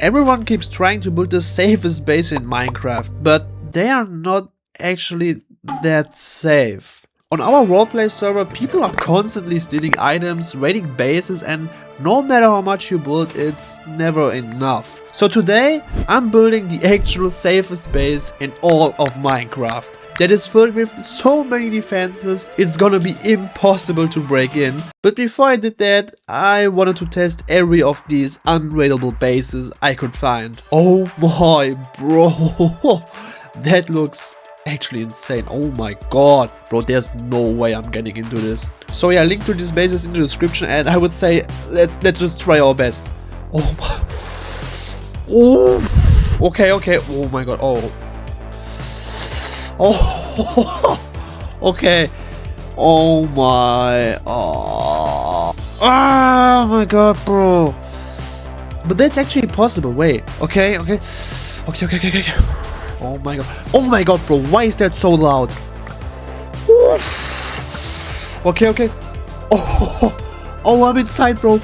Everyone keeps trying to build the safest base in Minecraft, but they are not actually that safe. On our roleplay server, people are constantly stealing items, raiding bases, and no matter how much you build, it's never enough. So today, I'm building the actual safest base in all of Minecraft. That is filled with so many defenses, it's gonna be impossible to break in. But before I did that, I wanted to test every of these unraidable bases I could find. Oh my bro, that looks actually insane. Oh my god, bro, there's no way I'm getting into this. So yeah, link to these bases in the description, and I would say let's just try our best. Oh my, oh, okay, oh my god, oh. Oh, okay. Oh my. Oh my god, bro. But that's actually possible. Wait. Okay. Oh my god. Oh my god, bro. Why is that so loud? Okay. Oh, I'm inside, bro.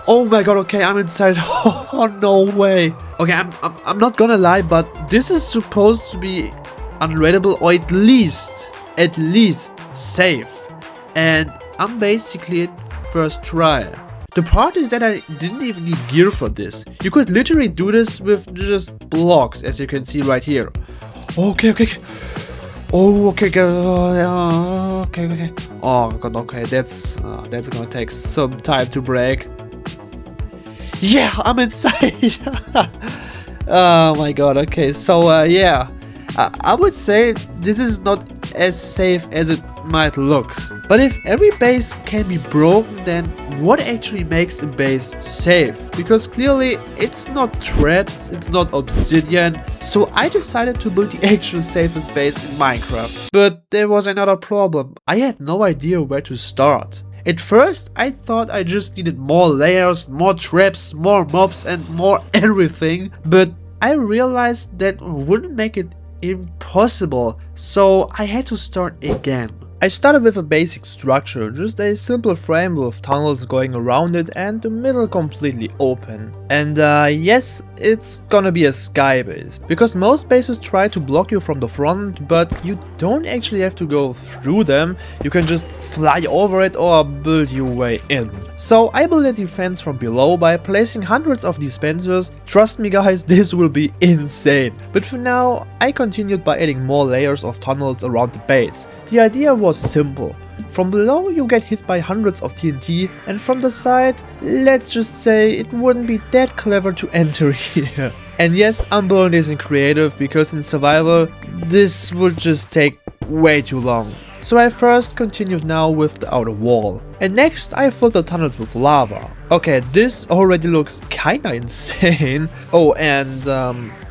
Oh my god. Okay, I'm inside. Oh no way. Okay, I'm not gonna lie, but this is supposed to be unraidable, or at least safe, and I'm basically at first try. The part is that I didn't even need gear for this. You could literally do this with just blocks, as you can see right here. Okay. Oh, okay. Oh god, okay, that's gonna take some time to break. Yeah, I'm inside. Oh my god. Okay, so yeah, I would say this is not as safe as it might look. But if every base can be broken, then what actually makes a base safe? Because clearly it's not traps, it's not obsidian, so I decided to build the actual safest base in Minecraft. But there was another problem. I had no idea where to start. At first I thought I just needed more layers, more traps, more mobs and more everything, but I realized that wouldn't make it impossible, so I had to start again. I started with a basic structure, just a simple frame with tunnels going around it and the middle completely open. And yes, it's gonna be a sky base, because most bases try to block you from the front, but you don't actually have to go through them, you can just fly over it or build your way in. So I built a defense from below by placing hundreds of dispensers. Trust me guys, this will be insane. But for now, I continued by adding more layers of tunnels around the base. The idea was simple. From below you get hit by hundreds of TNT, and from the side, let's just say it wouldn't be that clever to enter here. And yes, I'm building this in creative, because in survival this would just take way too long. So I first continued now with the outer wall. And next I filled the tunnels with lava. Okay, this already looks kinda insane. Oh, and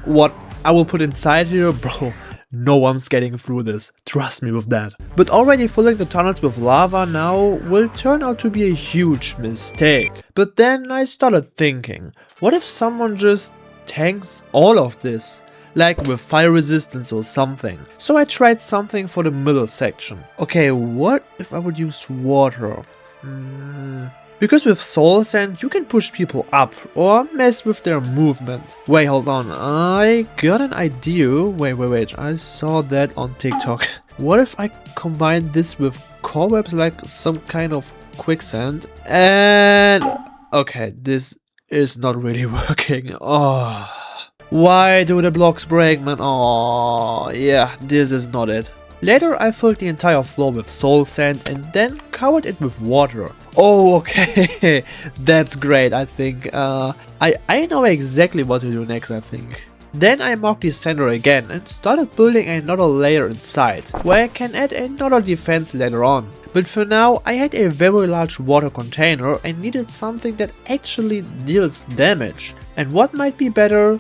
what I will put inside here, bro. No one's getting through this, trust me with that. But already filling the tunnels with lava now will turn out to be a huge mistake. But then I started thinking, what if someone just tanks all of this? Like with fire resistance or something. So I tried something for the middle section. Okay, what if I would use water? Because with soul sand you can push people up or mess with their movement. Wait, hold on, I got an idea. Wait, I saw that on TikTok. What if I combine this with cobwebs, like some kind of quicksand? And okay, this is not really working. Oh, why do the blocks break, man? Oh yeah, this is not it. Later I filled the entire floor with soul sand and then covered it with water. Oh, okay, that's great, I think. I know exactly what to do next, I think. Then I marked the center again and started building another layer inside, where I can add another defense later on. But for now I had a very large water container and needed something that actually deals damage. And what might be better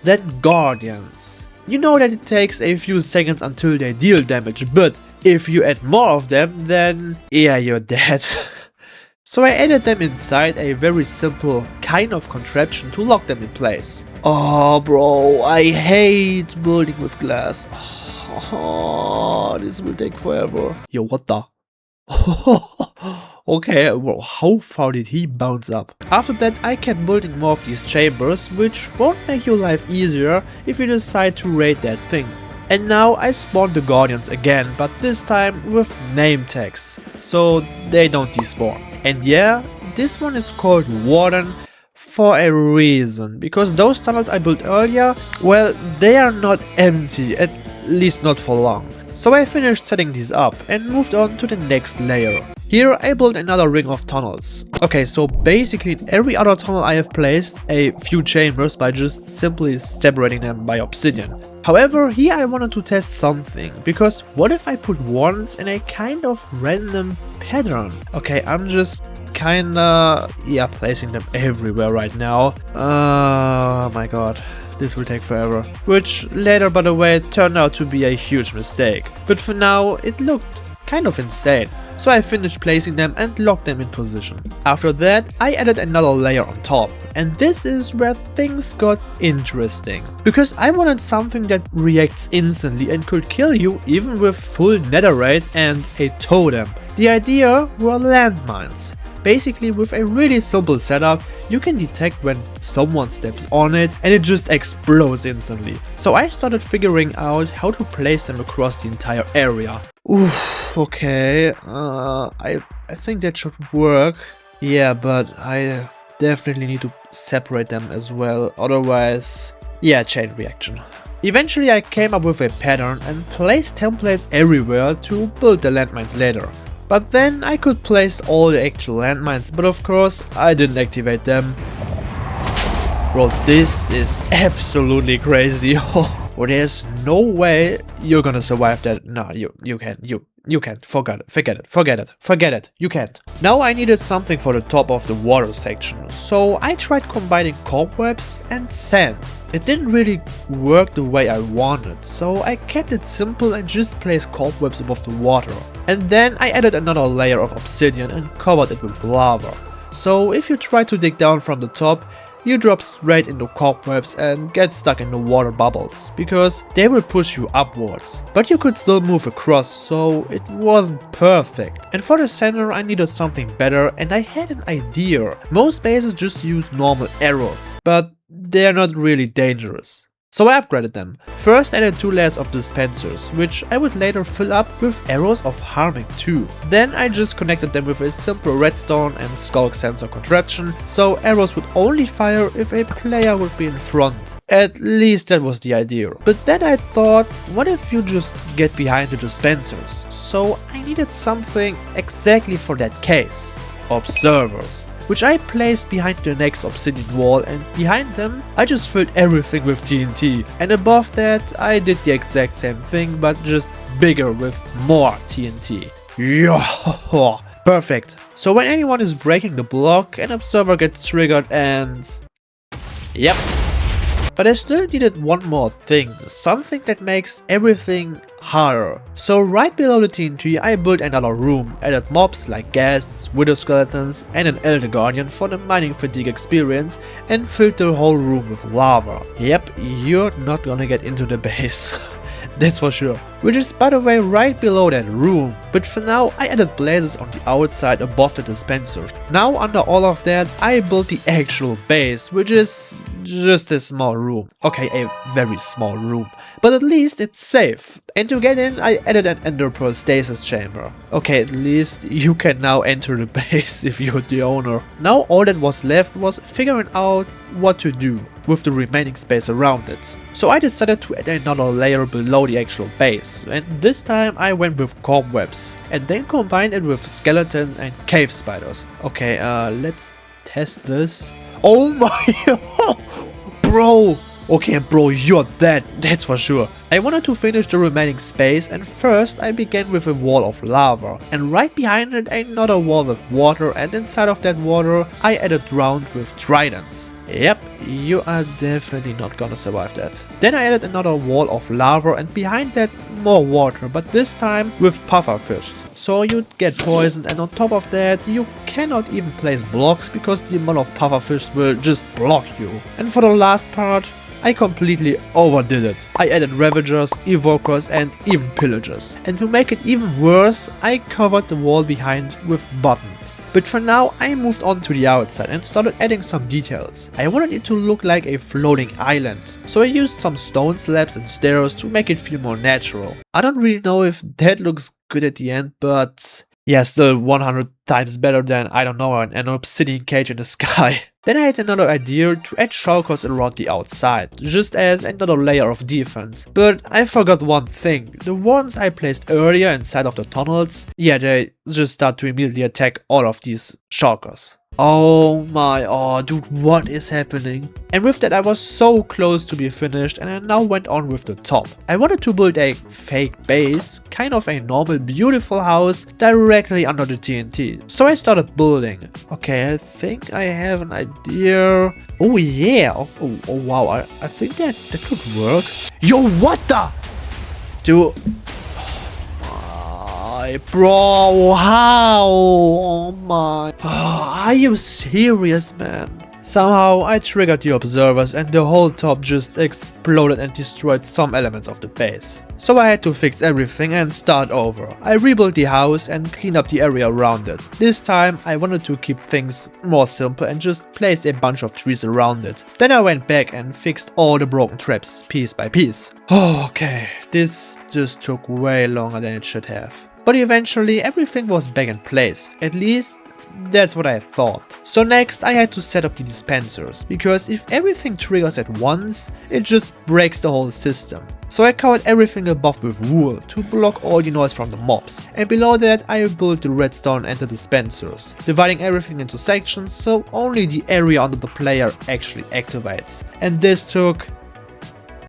than guardians? You know that it takes a few seconds until they deal damage, but if you add more of them, then yeah, you're dead. So I added them inside a very simple kind of contraption to lock them in place. Oh bro, I hate building with glass. Oh, this will take forever. Yo, what the? Okay, well, how far did he bounce up? After that, I kept building more of these chambers, which won't make your life easier if you decide to raid that thing. And now I spawned the guardians again, but this time with name tags, so they don't despawn. And yeah, this one is called Warden for a reason, because those tunnels I built earlier, well, they are not empty, at least not for long. So I finished setting these up and moved on to the next layer. Here I built another ring of tunnels. Okay, so basically in every other tunnel I have placed a few chambers by just simply separating them by obsidian. However, here I wanted to test something, because what if I put wardens in a kind of random pattern? Okay, I'm just kinda, yeah, placing them everywhere right now. Oh my god. This will take forever. Which later, by the way, turned out to be a huge mistake. But for now, it looked kind of insane. So I finished placing them and locked them in position. After that, I added another layer on top. And this is where things got interesting. Because I wanted something that reacts instantly and could kill you even with full netherite and a totem. The idea were landmines. Basically, with a really simple setup, you can detect when someone steps on it and it just explodes instantly. So I started figuring out how to place them across the entire area. Oof, okay, I think that should work. Yeah, but I definitely need to separate them as well, otherwise, yeah, chain reaction. Eventually I came up with a pattern and placed templates everywhere to build the landmines later. But then I could place all the actual landmines, but of course I didn't activate them. Bro, this is absolutely crazy. Oh, there's no way you're gonna survive that. No, you can't. You can't. Forget it. You can't. Now I needed something for the top of the water section, so I tried combining cobwebs and sand. It didn't really work the way I wanted, so I kept it simple and just placed cobwebs above the water. And then I added another layer of obsidian and covered it with lava. So if you try to dig down from the top, you drop straight into cobwebs and get stuck in the water bubbles, because they will push you upwards. But you could still move across, so it wasn't perfect. And for the center I needed something better, and I had an idea. Most bases just use normal arrows, but they're not really dangerous. So I upgraded them. First I added 2 layers of dispensers, which I would later fill up with arrows of harming too. Then I just connected them with a simple redstone and skulk sensor contraption, so arrows would only fire if a player would be in front. At least that was the idea. But then I thought, what if you just get behind the dispensers? So I needed something exactly for that case. Observers, which I placed behind the next obsidian wall, and behind them I just filled everything with TNT, and above that I did the exact same thing but just bigger with more TNT. Yeah, perfect. So when anyone is breaking the block, an observer gets triggered and... yep. But I still needed one more thing, something that makes everything harder. So right below the TNT I built another room, added mobs like ghasts, widow skeletons and an elder guardian for the mining fatigue experience, and filled the whole room with lava. Yep, you're not gonna get into the base. That's for sure. Which is, by the way, right below that room. But for now I added blazes on the outside above the dispensers. Now under all of that I built the actual base, which is just a small room. Okay, a very small room. But at least it's safe. And to get in I added an enderpearl stasis chamber. Okay, at least you can now enter the base if you're the owner. Now all that was left was figuring out what to do with the remaining space around it. So I decided to add another layer below the actual base, and this time I went with cobwebs and then combined it with skeletons and cave spiders. Okay, let's test this. Oh my bro! Okay bro, you're dead, that's for sure. I wanted to finish the remaining space, and first I began with a wall of lava, and right behind it another wall with water, and inside of that water I added round with tridents. Yep, you are definitely not gonna survive that. Then I added another wall of lava, and behind that more water, but this time with pufferfish. So you get poisoned, and on top of that you cannot even place blocks because the amount of pufferfish will just block you. And for the last part, I completely overdid it. I added revenue scavengers, evokers and even pillagers. And to make it even worse, I covered the wall behind with buttons. But for now I moved on to the outside and started adding some details. I wanted it to look like a floating island, so I used some stone slabs and stairs to make it feel more natural. I don't really know if that looks good at the end, but yeah, still 100 times better than, I don't know, an obsidian cage in the sky. Then I had another idea to add shulkers around the outside, just as another layer of defense. But I forgot one thing. The ones I placed earlier inside of the tunnels, yeah, they just start to immediately attack all of these shulkers. Oh my, oh dude, what is happening? And with that I was so close to be finished and I now went on with the top. I wanted to build a fake base, kind of a normal beautiful house directly under the TNT. So I started building. Okay, I think I have an idea. Oh yeah, oh wow, I think that could work. Yo, what the? Dude. Bro, how? Oh my. Are you serious, man? Somehow I triggered the observers and the whole top just exploded and destroyed some elements of the base. So I had to fix everything and start over. I rebuilt the house and cleaned up the area around it. This time I wanted to keep things more simple and just placed a bunch of trees around it. Then I went back and fixed all the broken traps piece by piece. Oh, okay, this just took way longer than it should have. But eventually everything was back in place, at least that's what I thought. So next I had to set up the dispensers, because if everything triggers at once, it just breaks the whole system. So I covered everything above with wool to block all the noise from the mobs, and below that I built the redstone and the dispensers, dividing everything into sections so only the area under the player actually activates. And this took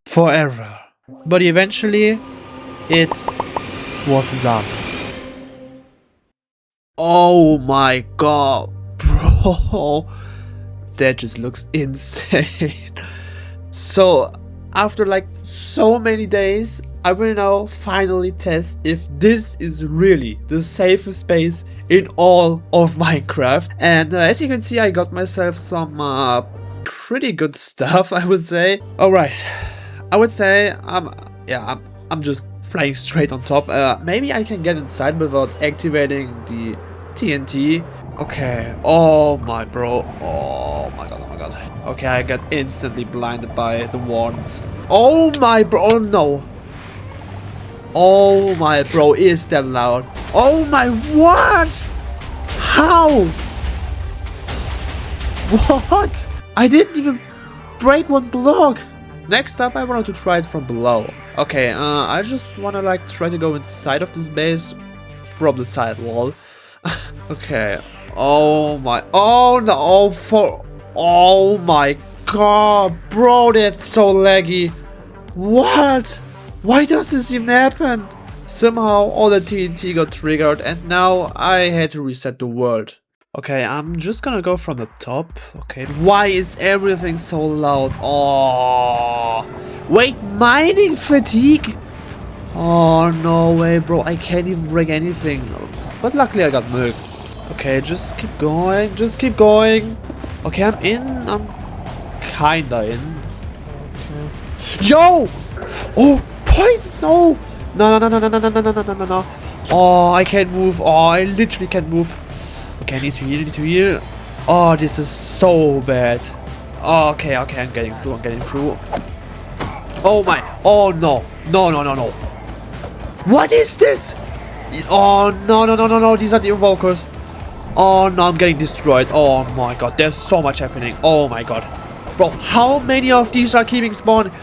forever. But eventually it was done. Oh my god, bro, that just looks insane. So after like so many days, I will now finally test if this is really the safest space in all of Minecraft. And as you can see, I got myself some pretty good stuff, I would say. Alright, I would say I'm just flying straight on top. Maybe I can get inside without activating the TNT. Okay. Oh my bro. Oh my god. Oh my god. Okay, I got instantly blinded by the wards. Oh my bro. Oh no. Oh my bro. Is that loud? Oh my what? How? What? I didn't even break one block. Next up, I wanted to try it from below. Okay, I just wanna like try to go inside of this base from the side wall. Okay. Oh my. Oh no. Oh my god, bro, that's so laggy. What? Why does this even happen? Somehow all the TNT got triggered and now I had to reset the world. Okay, I'm just gonna go from the top. Okay, why is everything so loud? Oh, wait, mining fatigue? Oh, no way, bro. I can't even break anything. But luckily I got milk. Okay, just keep going. Just keep going. Okay, I'm in. I'm kinda in. Okay. Yo! Oh, poison! No! No, no, no, no, no, no, no, no, no, no, no. Oh, I can't move. Oh, I literally can't move. Okay, I need to heal, need to heal. Oh, this is so bad. Oh, okay, okay, I'm getting through, I'm getting through. Oh my, oh no. No, no, no, no. What is this? Oh, no, no, no, no, no, these are the invokers. Oh no, I'm getting destroyed. Oh my god, there's so much happening. Oh my god. Bro, how many of these are keeping spawning?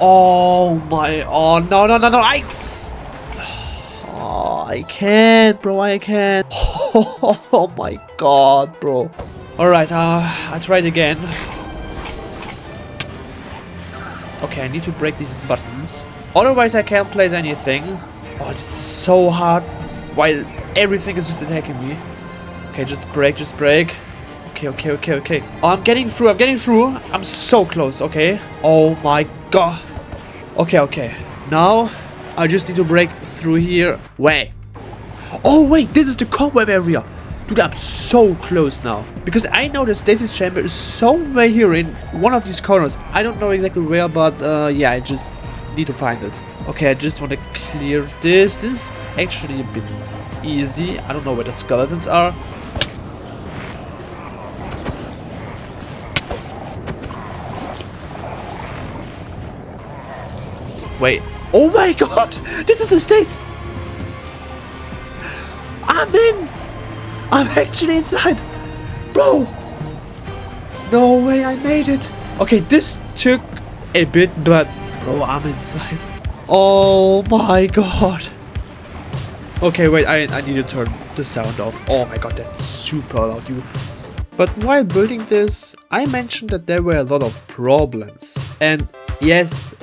Oh my, oh no, no, no, no, oh, I can't, bro, I can't. Oh my god, bro. Alright, I tried again. Okay, I need to break these buttons. Otherwise, I can't place anything. Oh, this is so hard while everything is just attacking me. Okay, just break, just break. Okay, okay, okay, okay. Oh, I'm getting through, I'm getting through. I'm so close, okay. Oh my god. Okay, okay. Now, I just need to break through here. Wait. Oh, wait, this is the cobweb area. Dude, I'm so close now. Because I know the stasis chamber is somewhere here in one of these corners. I don't know exactly where, but yeah, I just need to find it. Okay, I just want to clear this. This is actually a bit easy. I don't know where the skeletons are. Wait. Oh my god! This is a stage! I'm in! I'm actually inside! Bro! No way I made it! Okay, this took a bit, but bro, I'm inside. Oh my god! Okay, wait, I need to turn the sound off. Oh my god, that's super loud, you. But while building this, I mentioned that there were a lot of problems. And yes,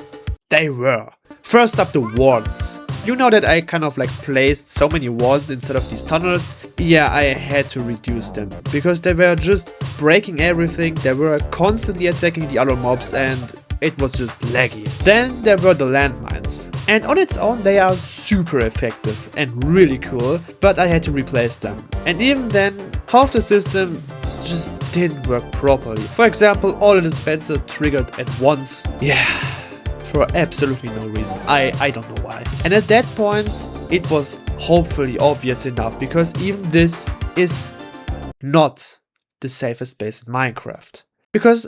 they were. First up, the walls. You know that I kind of like placed so many walls instead of these tunnels. Yeah, I had to reduce them because they were just breaking everything. They were constantly attacking the other mobs and it was just laggy. Then there were the landmines. And on its own they are super effective and really cool, but I had to replace them. And even then, half the system just didn't work properly. For example, all of the dispenser triggered at once. Yeah. For absolutely no reason. I don't know why. And at that point, it was hopefully obvious enough because even this is not the safest space in Minecraft. Because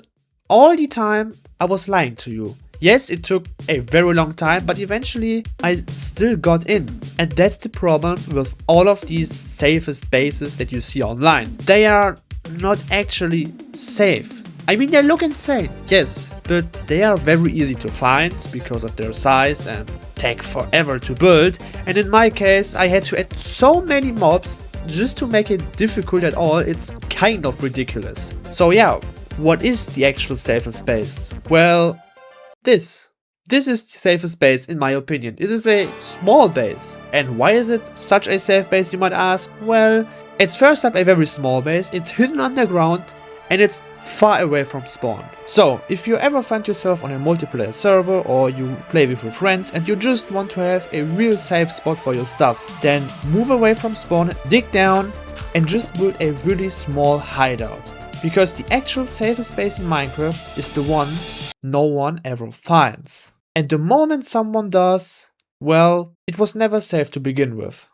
all the time I was lying to you. Yes, it took a very long time, but eventually I still got in. And that's the problem with all of these safest bases that you see online. They are not actually safe. I mean, they look insane, yes, but they are very easy to find because of their size and take forever to build. And in my case, I had to add so many mobs just to make it difficult at all. It's kind of ridiculous. So yeah, what is the actual safest base? Well, this is the safest base in my opinion. It is a small base. And why is it such a safe base, you might ask? Well, it's first up a very small base, it's hidden underground, and it's far away from spawn. So, if you ever find yourself on a multiplayer server or you play with your friends and you just want to have a real safe spot for your stuff, then move away from spawn, dig down and just build a really small hideout. Because the actual safest space in Minecraft is the one no one ever finds. And the moment someone does, well, it was never safe to begin with.